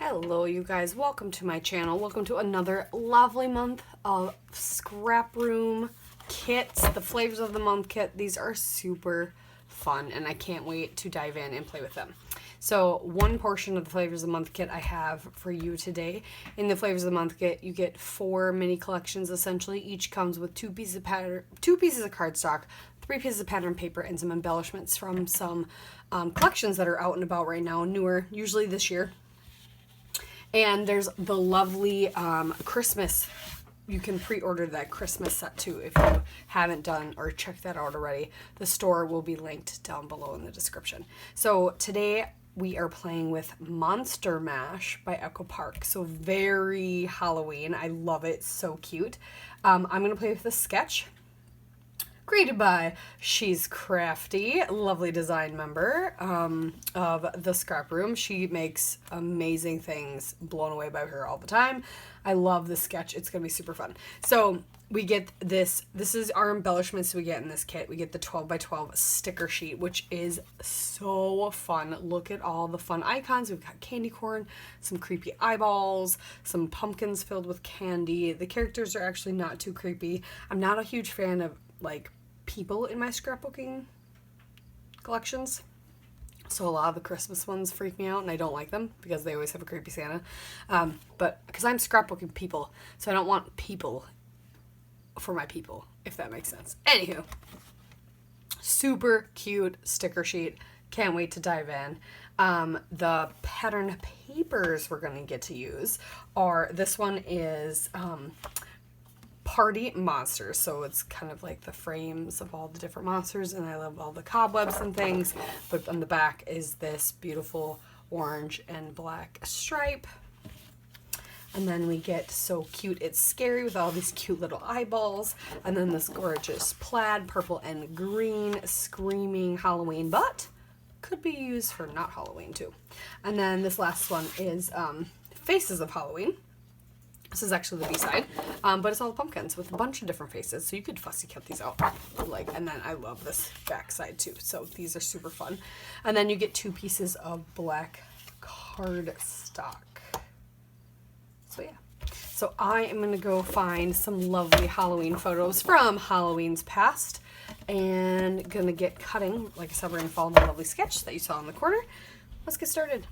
Hello you guys, welcome to my channel. Welcome to another lovely month of Scrap Room kits, the Flavors of the Month kit. These are super fun and I can't wait to dive in and play with them. So one portion of the Flavors of the Month kit I have for you today. In the Flavors of the Month kit, you get 4 mini collections essentially. Each comes with 2 pieces of cardstock, 3 pieces of pattern paper, and some embellishments from some collections that are out and about right now, newer, usually this year. And there's the lovely Christmas. You can pre-order that Christmas set too if you haven't done or checked that out already. The store will be linked down below in the description. So today we are playing with Monster Mash by Echo Park. So very Halloween. I love it. So cute. I'm going to play with the sketch. Created by She's Crafty, lovely design member of the Scrap Room. She makes amazing things, blown away by her all the time. I love this sketch. It's going to be super fun. So we get this is our embellishments we get in this kit. We get the 12 by 12 sticker sheet, which is so fun. Look at all the fun icons. We've got candy corn, some creepy eyeballs, some pumpkins filled with candy. The characters are actually not too creepy. I'm not a huge fan of like people in my scrapbooking collections, so a lot of the Christmas ones freak me out and I don't like them because they always have a creepy Santa, but because I'm scrapbooking people, so I don't want people for my people, if that makes sense. Anywho, super cute sticker sheet, can't wait to dive in. The pattern papers we're going to get to use are, this one is Party Monsters, so it's kind of like the frames of all the different monsters, and I love all the cobwebs and things. But on the back is this beautiful orange and black stripe, and then we get So Cute It's Scary with all these cute little eyeballs, and then this gorgeous plaid, purple and green, screaming Halloween, but could be used for not Halloween too. And then this last one is Faces of Halloween. This is actually the B-side, but it's all pumpkins with a bunch of different faces, so you could fussy cut these out. And then I love this back side too, so these are super fun. And then you get 2 pieces of black cardstock. So yeah. So I am going to go find some lovely Halloween photos from Halloween's past, and going to get cutting. Like I said, we're going to follow the lovely sketch that you saw in the corner. Let's get started.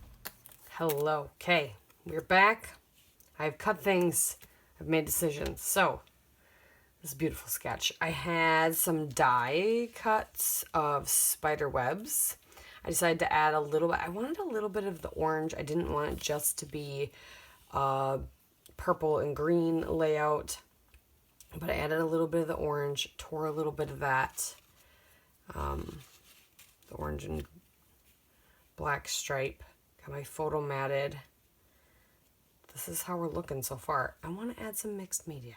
Hello. Okay, we're back. I've cut things, I've made decisions. So, this beautiful sketch. I had some die cuts of spider webs. I decided to add a little bit, I wanted a little bit of the orange. I didn't want it just to be purple and green layout, but I added a little bit of the orange, tore a little bit of that, the orange and black stripe, got my photo matted. This is how we're looking so far. I want to add some mixed media,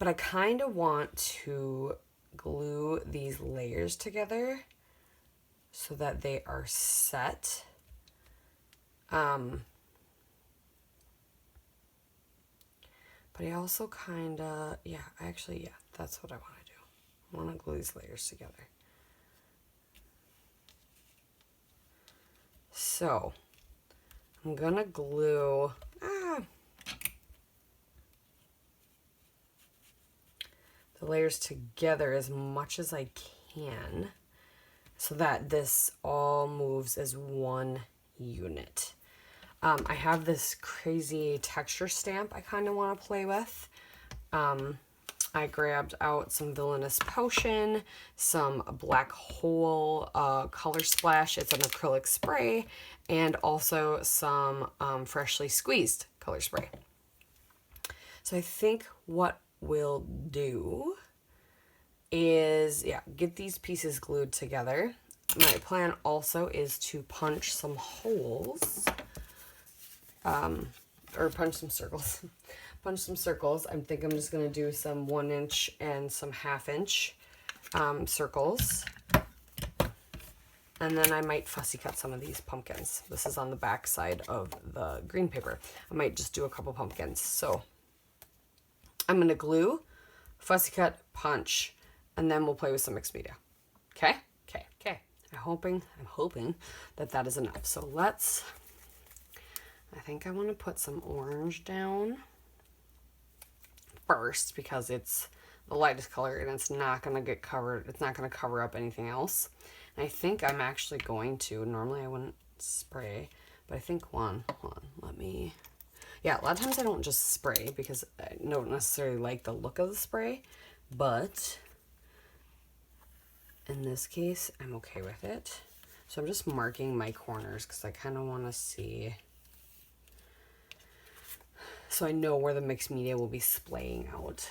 but I kind of want to glue these layers together so that they are set. But I also kind of, that's what I want to do. I want to glue these layers together. So I'm going to glue the layers together as much as I can so that this all moves as one unit. I have this crazy texture stamp I kind of want to play with. I grabbed out some Villainous Potion, some Black Hole Color Splash, it's an acrylic spray, and also some Freshly Squeezed color spray. So I think what we'll do is, get these pieces glued together. My plan also is to punch some holes, or punch some circles. Punch some circles. I think I'm just going to do some 1-inch and some 1/2-inch circles. And then I might fussy cut some of these pumpkins. This is on the back side of the green paper. I might just do a couple pumpkins. So I'm going to glue, fussy cut, punch, and then we'll play with some mixed media. Okay? Okay. I'm hoping that that is enough. So let's I think I want to put some orange down first because it's the lightest color and it's not going to get covered. It's not going to cover up anything else. And I think I'm actually going to, normally I wouldn't spray, but I think hold on, let me, yeah, a lot of times I don't just spray because I don't necessarily like the look of the spray, but in this case, I'm okay with it. So I'm just marking my corners because I kind of want to see, so I know where the mixed media will be splaying out.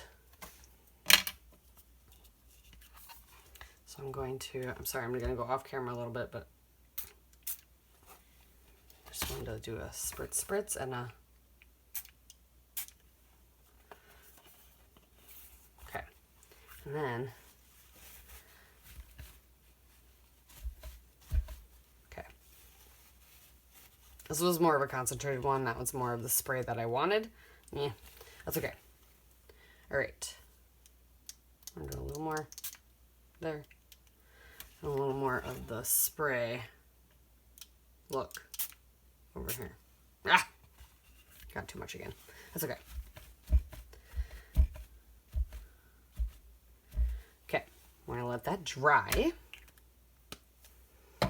So I'm going to, I'm sorry, I'm going to go off camera a little bit, but I just wanted to do a spritz and a, okay. And then, okay. This was more of a concentrated one. That one's more of the spray that I wanted. Yeah, that's okay. All right. I'm going to do a little more there. And a little more of the spray. Look, over here. Ah! Got too much again. That's okay. Okay, we're gonna let that dry. I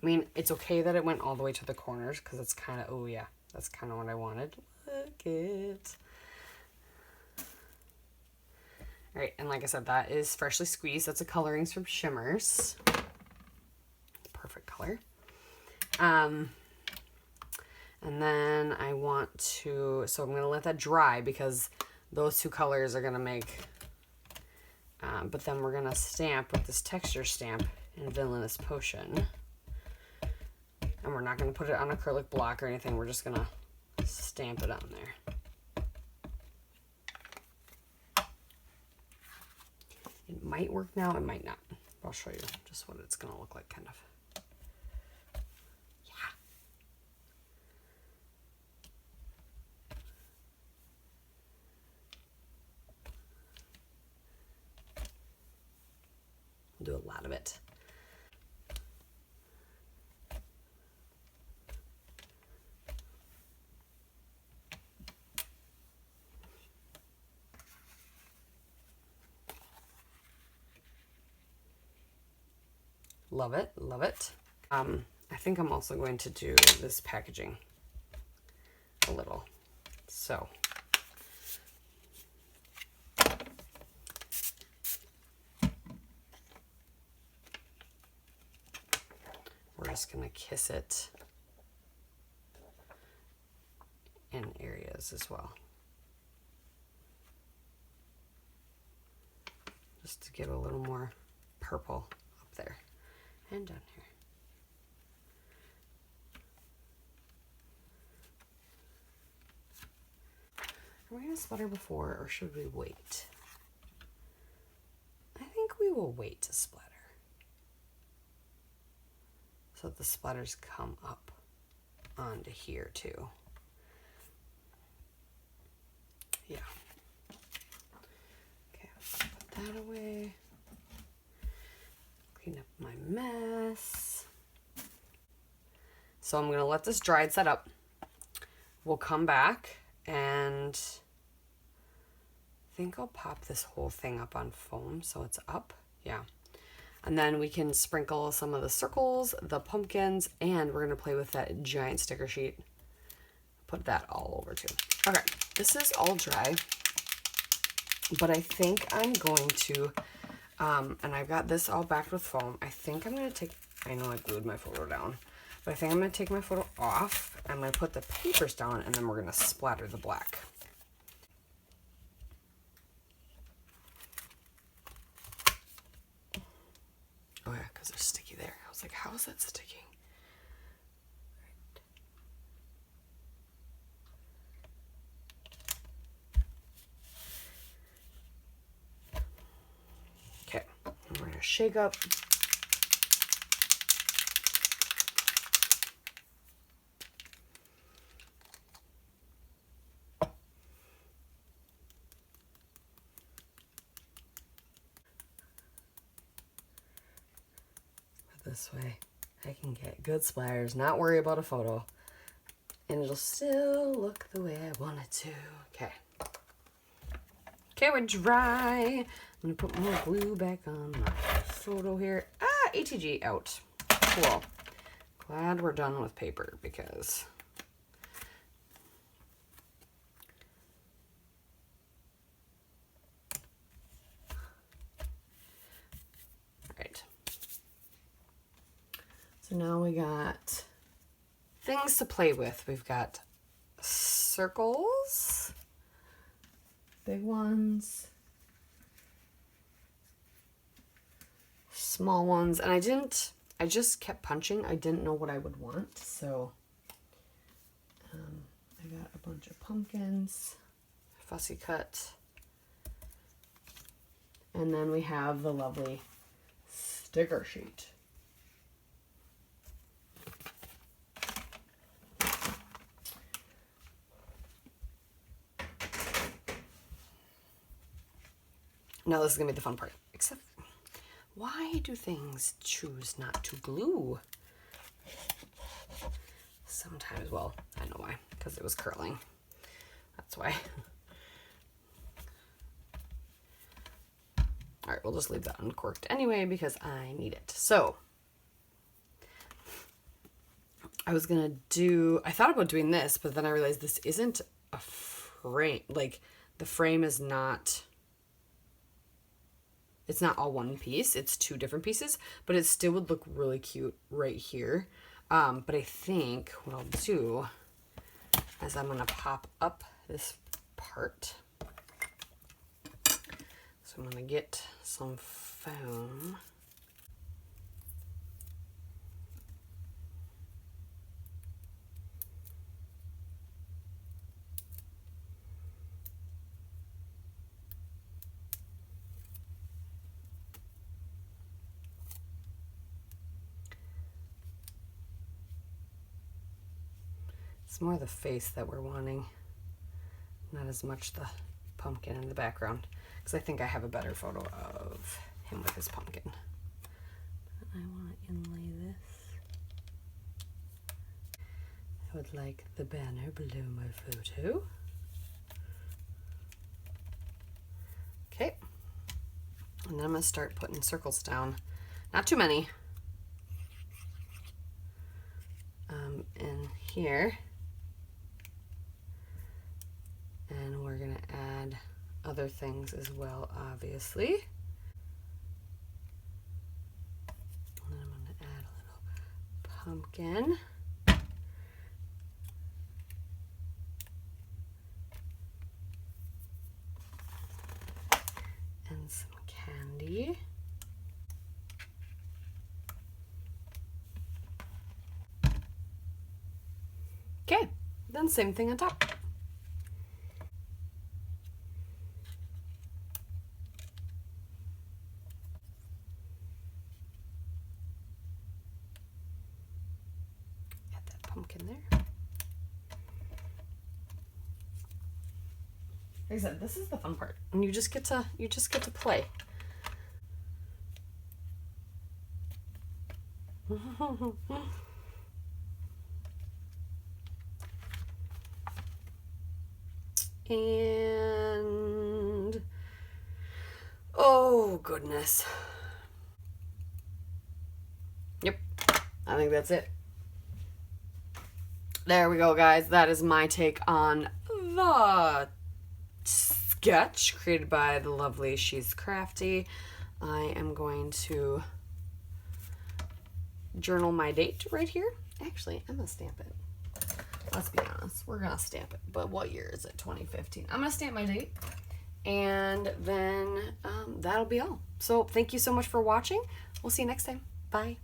mean, it's okay that it went all the way to the corners because it's kind of, oh yeah, that's kind of what I wanted. Look it. All right, and like I said, that is freshly squeezed. That's a Colorings from Shimmers. Perfect color. And then I want to, so I'm gonna let that dry because those two colors are gonna make, but then we're gonna stamp with this texture stamp in Villainous Potion. And we're not gonna put it on acrylic block or anything. We're just gonna stamp it on there. It might work now, it might not. I'll show you just what it's gonna look like, kind of. Yeah. I'll do a lot of it. Love it, love it. I think I'm also going to do this packaging a little. So, we're just gonna kiss it in areas as well. Just to get a little more purple up there. And down here. Are we going to splatter before or should we wait? I think we will wait to splatter. So that the splatters come up onto here too. Yeah. Okay, I'll put that away. Clean up my mess. So I'm going to let this dry and set up. We'll come back and I think I'll pop this whole thing up on foam so it's up. Yeah. And then we can sprinkle some of the circles, the pumpkins, and we're going to play with that giant sticker sheet. Put that all over too. Okay, this is all dry, but I think I'm going to and I've got this all backed with foam. I think I'm going to take, I know I glued my photo down, but I think I'm going to take my photo off. I'm going to put the papers down and then we're going to splatter the black. Oh yeah, because they're sticky there. I was like, how is that sticking? Okay, and we're going to shake up. This way. I can get good splatters, not worry about a photo. And it'll still look the way I want it to. Okay. Okay, we're dry. I'm gonna put more glue back on my photo here. Ah, ATG out. Cool. Glad we're done with paper because right. So now we got things to play with. We've got circles, big ones, small ones, and I just kept punching. I didn't know what I would want, so I got a bunch of pumpkins, fussy cut, and then we have the lovely sticker sheet. Now this is gonna be the fun part, except why do things choose not to glue? Sometimes, well, I know why, because it was curling. That's why. All right, we'll just leave that uncorked anyway because I need it. So I thought about doing this, but then I realized this isn't a frame. Like the frame is not, it's not all one piece. It's two different pieces, but it still would look really cute right here. But I think what I'll do is I'm gonna pop up this part. So I'm gonna get some foam. It's more the face that we're wanting, not as much the pumpkin in the background, because I think I have a better photo of him with his pumpkin. But I want to inlay this. I would like the banner below my photo. Okay, and then I'm going to start putting circles down. Not too many. In here. And we're going to add other things as well, obviously. And then I'm going to add a little pumpkin. And some candy. Okay, then same thing on top. Pumpkin there. Like I said, this is the fun part, and you just get to play. And oh goodness. Yep, I think that's it. There we go, guys. That is my take on the sketch created by the lovely She's Crafty. I am going to journal my date right here. Actually, I'm going to stamp it. Let's be honest. We're going to stamp it. But what year is it? 2015. I'm going to stamp my date. And then that'll be all. So thank you so much for watching. We'll see you next time. Bye.